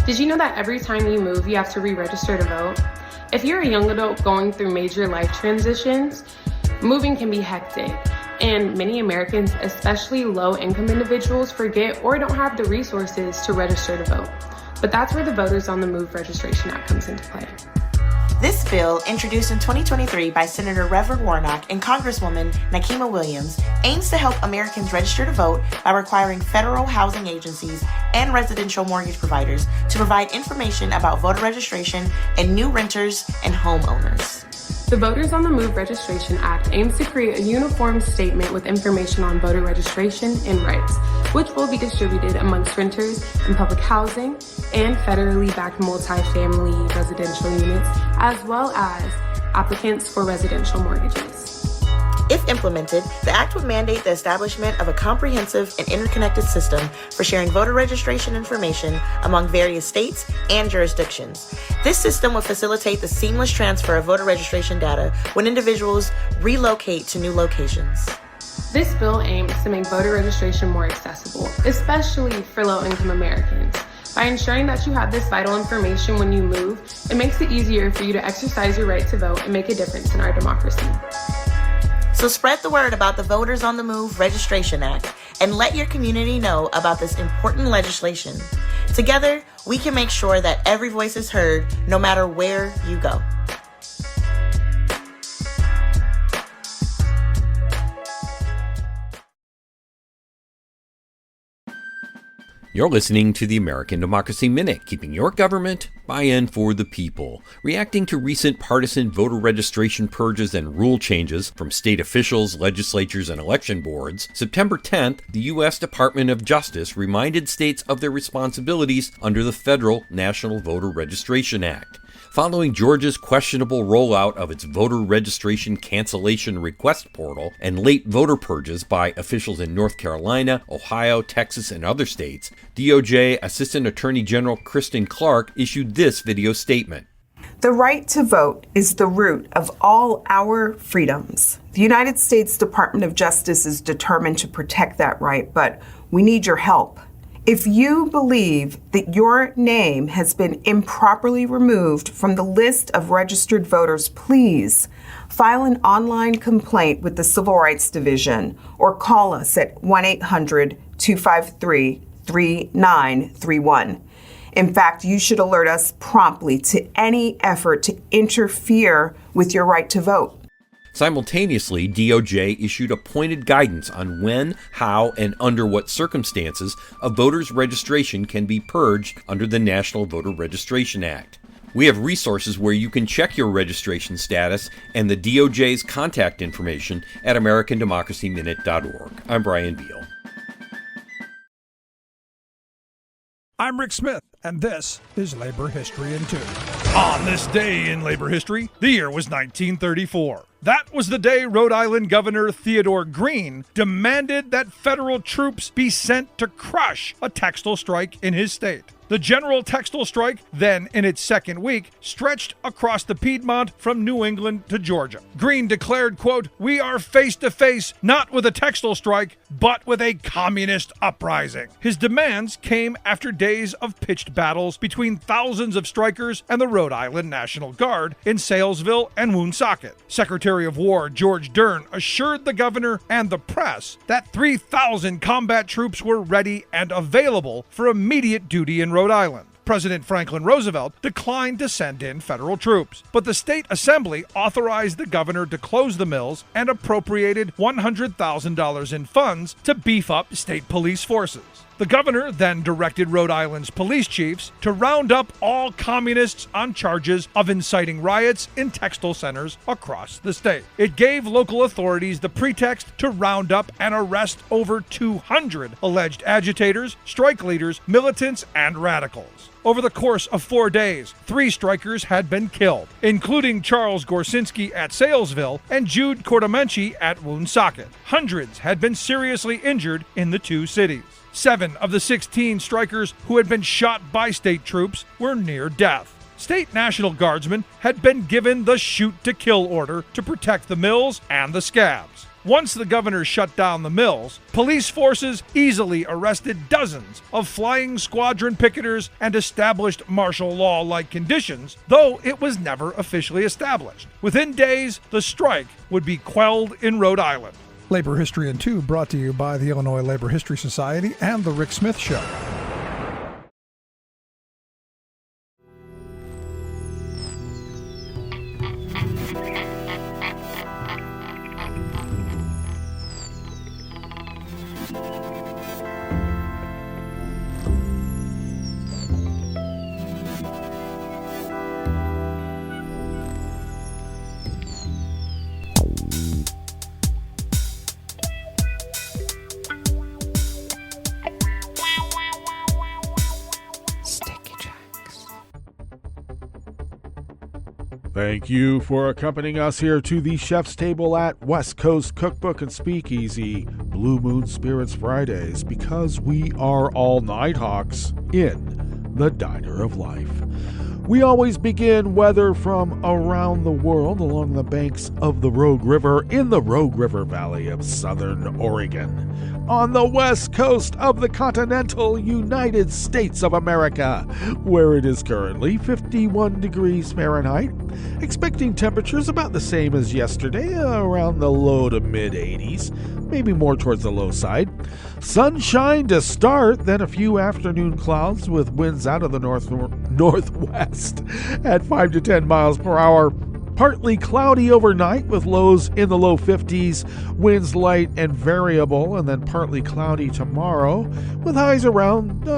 Did you know that every time you move, you have to re-register to vote? If you're a young adult going through major life transitions, moving can be hectic, and many Americans, especially low-income individuals, forget or don't have the resources to register to vote. But that's where the Voters on the Move Registration Act comes into play. This bill, introduced in 2023 by Senator Reverend Warnock and Congresswoman Nakima Williams, aims to help Americans register to vote by requiring federal housing agencies and residential mortgage providers to provide information about voter registration and new renters and homeowners. The Voters on the Move Registration Act aims to create a uniform statement with information on voter registration and rights, which will be distributed amongst renters in public housing and federally backed multifamily residential units, as well as applicants for residential mortgages. If implemented, the act would mandate the establishment of a comprehensive and interconnected system for sharing voter registration information among various states and jurisdictions. This system would facilitate the seamless transfer of voter registration data when individuals relocate to new locations. This bill aims to make voter registration more accessible, especially for low-income Americans. By ensuring that you have this vital information when you move, it makes it easier for you to exercise your right to vote and make a difference in our democracy. So spread the word about the Voters on the Move Registration Act and let your community know about this important legislation. Together, we can make sure that every voice is heard, no matter where you go. You're listening to the American Democracy Minute, keeping your government by and for the people. Reacting to recent partisan voter registration purges and rule changes from state officials, legislatures, and election boards, September 10th, the U.S. Department of Justice reminded states of their responsibilities under the federal National Voter Registration Act. Following Georgia's questionable rollout of its voter registration cancellation request portal and late voter purges by officials in North Carolina, Ohio, Texas, and other states, DOJ Assistant Attorney General Kristen Clark issued this video statement. The right to vote is the root of all our freedoms. The United States Department of Justice is determined to protect that right, but we need your help. If you believe that your name has been improperly removed from the list of registered voters, please file an online complaint with the Civil Rights Division or call us at 1-800-253-3931. In fact, you should alert us promptly to any effort to interfere with your right to vote. Simultaneously, DOJ issued a pointed guidance on when, how, and under what circumstances a voter's registration can be purged under the National Voter Registration Act. We have resources where you can check your registration status and the DOJ's contact information at AmericanDemocracyMinute.org. I'm Brian Beal. I'm Rick Smith, and this is Labor History in 2. On this day in labor history, the year was 1934. That was the day Rhode Island Governor Theodore Green demanded that federal troops be sent to crush a textile strike in his state. The general textile strike, then in its second week, stretched across the Piedmont from New England to Georgia. Green declared, quote, "We are face to face not with a textile strike, but with a communist uprising." His demands came after days of pitched battles between thousands of strikers and the Rhode Island National Guard in Salesville and Woonsocket. Secretary of War George Dern assured the governor and the press that 3,000 combat troops were ready and available for immediate duty in Rhode Island. President Franklin Roosevelt declined to send in federal troops, but the state assembly authorized the governor to close the mills and appropriated $100,000 in funds to beef up state police forces. The governor then directed Rhode Island's police chiefs to round up all communists on charges of inciting riots in textile centers across the state. It gave local authorities the pretext to round up and arrest over 200 alleged agitators, strike leaders, militants, and radicals. Over the course of 4 days, 3 strikers had been killed, including Charles Gorsinski at Salesville and Jude Cordomenci at Woonsocket. Hundreds had been seriously injured in the 2 cities. 7 of the 16 strikers who had been shot by state troops were near death. State National Guardsmen had been given the shoot-to-kill order to protect the mills and the scabs. Once the governor shut down the mills, police forces easily arrested dozens of flying squadron picketers and established martial law-like conditions, though it was never officially established. Within days, the strike would be quelled in Rhode Island. Labor History in 2 brought to you by the Illinois Labor History Society and The Rick Smith Show. Thank you for accompanying us here to the Chef's Table at West Coast Cookbook and Speakeasy, Blue Moon Spirits Fridays, because we are all Nighthawks in the Diner of Life. We always begin weather from around the world along the banks of the Rogue River in the Rogue River Valley of southern Oregon, on the west coast of the continental United States of America, where it is currently 51 degrees Fahrenheit, expecting temperatures about the same as yesterday, around the low to mid 80s, maybe more towards the low side. Sunshine to start, then a few afternoon clouds with winds out of the northwest at 5 to 10 miles per hour. Partly cloudy overnight with lows in the low 50s, winds light and variable, and then partly cloudy tomorrow with highs around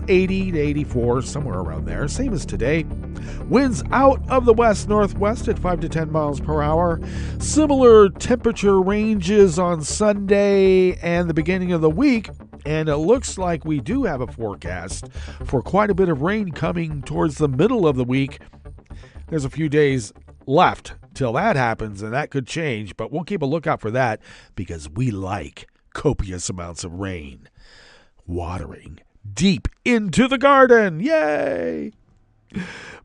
80 to 84, somewhere around there, same as today. Winds out of the west-northwest at 5 to 10 miles per hour. Similar temperature ranges on Sunday and the beginning of the week, and it looks like we do have a forecast for quite a bit of rain coming towards the middle of the week. There's a few days left till that happens, and that could change, but we'll keep a lookout for that because we like copious amounts of rain watering deep into the garden. Yay!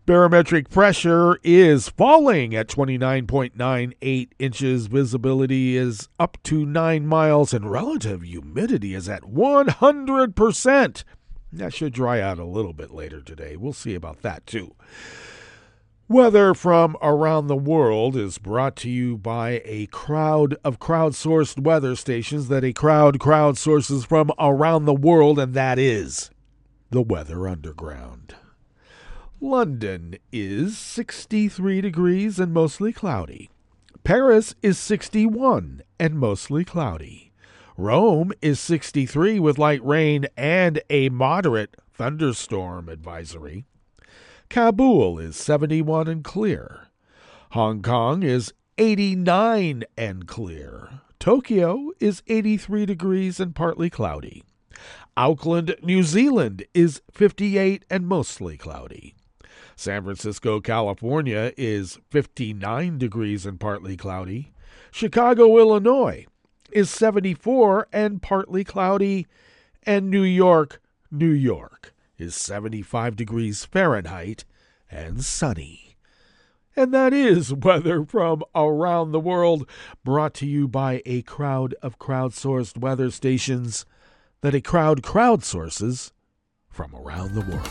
Barometric pressure is falling at 29.98 inches. Visibility is up to 9 miles, and relative humidity is at 100%. That should dry out a little bit later today. We'll see about that too. Weather from around the world is brought to you by a crowd of crowdsourced weather stations that a crowd crowdsources from around the world, and that is the Weather Underground. London is 63 degrees and mostly cloudy. Paris is 61 and mostly cloudy. Rome is 63 with light rain and a moderate thunderstorm advisory. Kabul is 71 and clear. Hong Kong is 89 and clear. Tokyo is 83 degrees and partly cloudy. Auckland, New Zealand is 58 and mostly cloudy. San Francisco, California is 59 degrees and partly cloudy. Chicago, Illinois is 74 and partly cloudy. And New York is 75 degrees Fahrenheit and sunny. And that is weather from around the world, brought to you by a crowd of crowdsourced weather stations that a crowd crowdsources from around the world.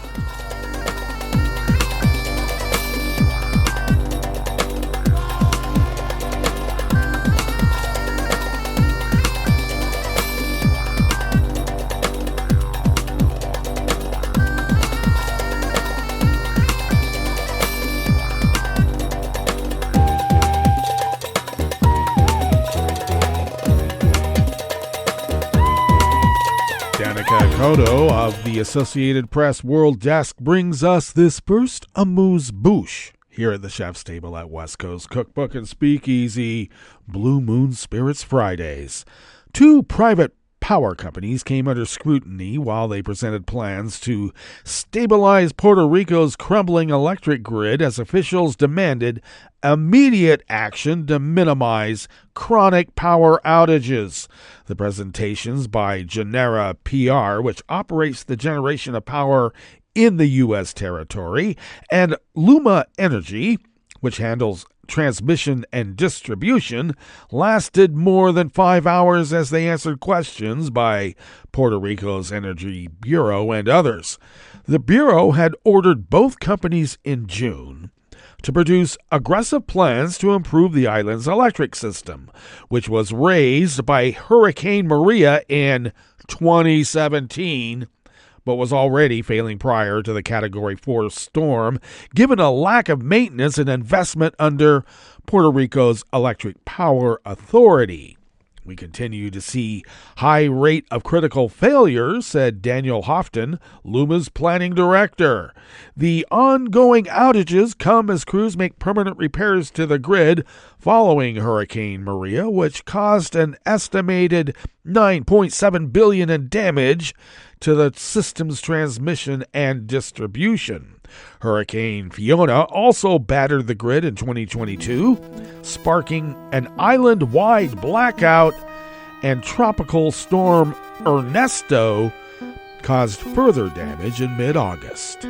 Kodo of the Associated Press World Desk brings us this first amuse-bouche here at the Chef's Table at West Coast Cookbook and Speakeasy, Blue Moon Spirits Fridays. Two private power companies came under scrutiny while they presented plans to stabilize Puerto Rico's crumbling electric grid as officials demanded immediate action to minimize chronic power outages. The presentations by Genera PR, which operates the generation of power in the U.S. territory, and Luma Energy, which handles transmission and distribution, lasted more than 5 hours as they answered questions by Puerto Rico's Energy Bureau and others. The Bureau had ordered both companies in June to produce aggressive plans to improve the island's electric system, which was raised by Hurricane Maria in 2017, but was already failing prior to the Category 4 storm, given a lack of maintenance and investment under Puerto Rico's Electric Power Authority. We continue to see high rate of critical failures, said Daniel Houghton, Luma's planning director. The ongoing outages come as crews make permanent repairs to the grid following Hurricane Maria, which caused an estimated $9.7 billion in damage to the system's transmission and distribution. Hurricane Fiona also battered the grid in 2022, sparking an island-wide blackout, and Tropical Storm Ernesto caused further damage in mid-August.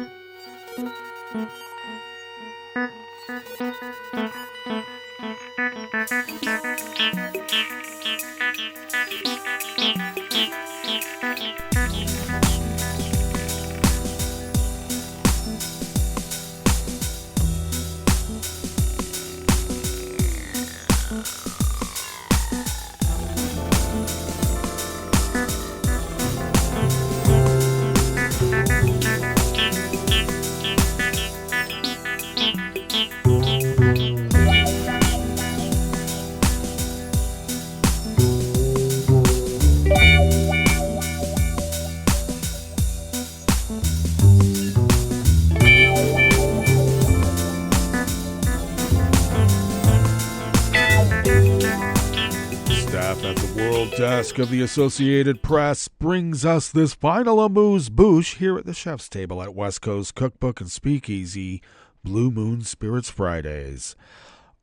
Desk of the Associated Press brings us this final amuse-bouche here at the Chef's Table at West Coast Cookbook and Speakeasy, Blue Moon Spirits Fridays.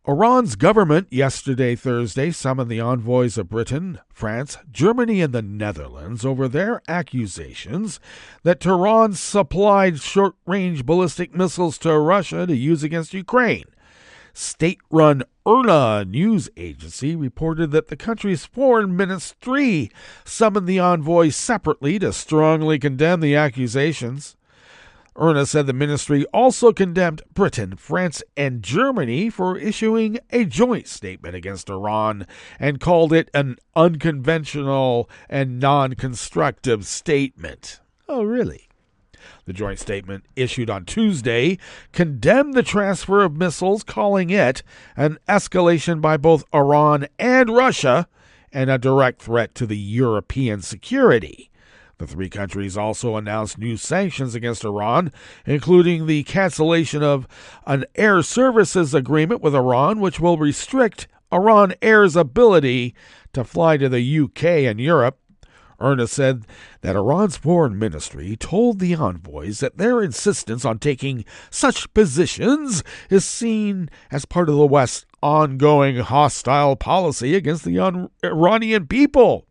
Iran's government yesterday, Thursday, summoned the envoys of Britain, France, Germany, and the Netherlands over their accusations that Tehran supplied short-range ballistic missiles to Russia to use against Ukraine. State-run IRNA news agency reported that the country's foreign ministry summoned the envoys separately to strongly condemn the accusations. IRNA said the ministry also condemned Britain, France, and Germany for issuing a joint statement against Iran and called it an unconventional and non-constructive statement. Oh, really? The joint statement issued on Tuesday condemned the transfer of missiles, calling it an escalation by both Iran and Russia and a direct threat to the European security. The three countries also announced new sanctions against Iran, including the cancellation of an air services agreement with Iran, which will restrict Iran Air's ability to fly to the UK and Europe. IRNA said that Iran's foreign ministry told the envoys that their insistence on taking such positions is seen as part of the West's ongoing hostile policy against the Iranian people.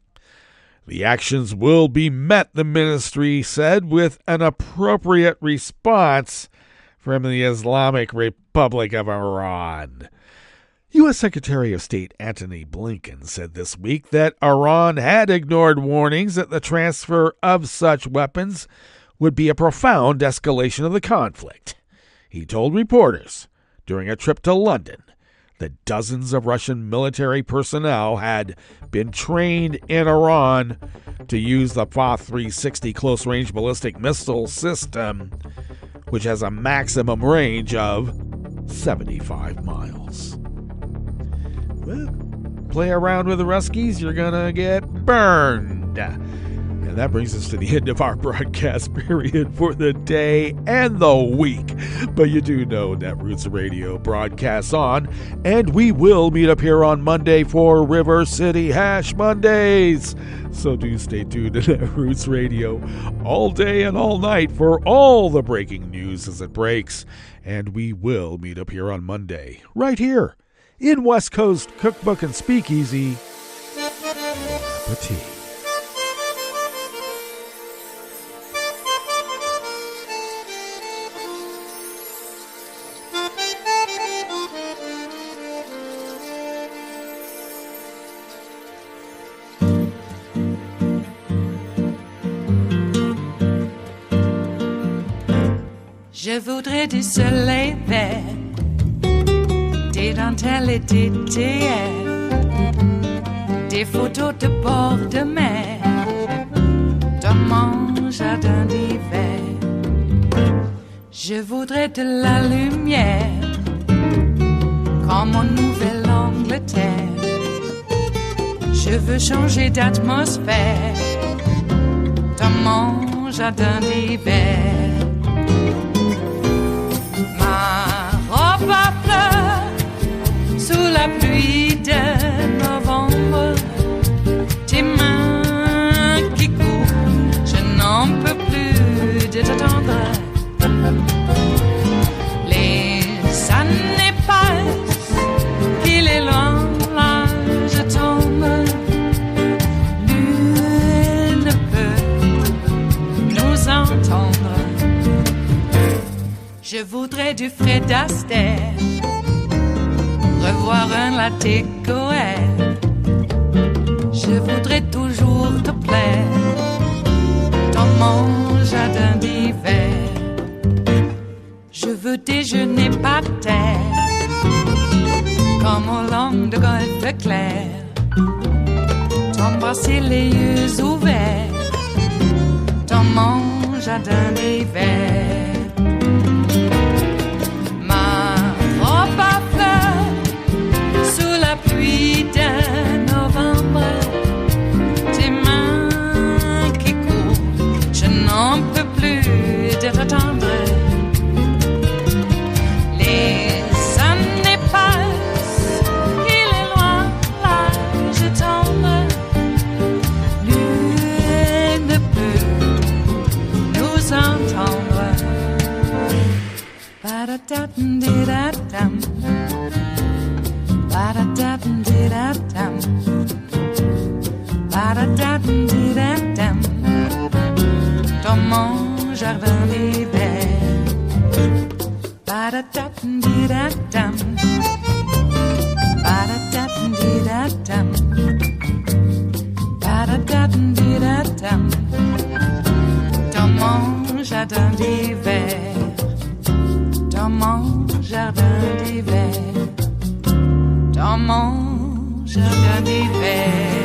The actions will be met, the ministry said, with an appropriate response from the Islamic Republic of Iran. U.S. Secretary of State Antony Blinken said this week that Iran had ignored warnings that the transfer of such weapons would be a profound escalation of the conflict. He told reporters during a trip to London that dozens of Russian military personnel had been trained in Iran to use the FA-360 close-range ballistic missile system, which has a maximum range of 75 miles. Well, play around with the Ruskies, you're gonna get burned. And that brings us to the end of our broadcast period for the day and the week. But you do know Netroots Radio broadcasts on, and we will meet up here on Monday for River City Hash Mondays. So do stay tuned to Netroots Radio all day and all night for all the breaking news as it breaks. And we will meet up here on Monday, right here in West Coast Cookbook and Speakeasy. Appétit. Je voudrais du soleil vert, des dentelles et des théières, des photos de bord de mer, dans mon jardin d'hiver. Je voudrais de la lumière, comme en Nouvelle-Angleterre. Je veux changer d'atmosphère, dans mon jardin d'hiver. À fleurs, sous la pluie de novembre, tes mains qui courent, je n'en peux plus de t'attendre. Les années passent, qu'il est loin, là je tombe. Nul ne peut nous entendre. Je voudrais du Fred Astaire, revoir un latte Goël. Je voudrais toujours te plaire dans mon jardin d'hiver. Je veux déjeuner par terre, comme au long de golfe clair, t'embrasser les yeux ouverts dans mon jardin d'hiver. Pluie de novembre, tes mains qui courent, je n'en peux plus de t'attendre. Les années passent, il est loin, là je tombe. Nul ne peut nous entendre. Ba-da-da-dum-di-da-dum. Ba-da-da-dum-di-da-dum. Ba-da-da-dum-di-da-dum. Dans mon jardin d'hiver. Ba-da-da-dum-di-da-dum. Ba-da-da-dum-di-da-dum. Ba-da-da-dum-di-da-dum. Dans mon jardin d'hiver. Dans mon jardin d'hiver. Dans mon jardin d'hiver.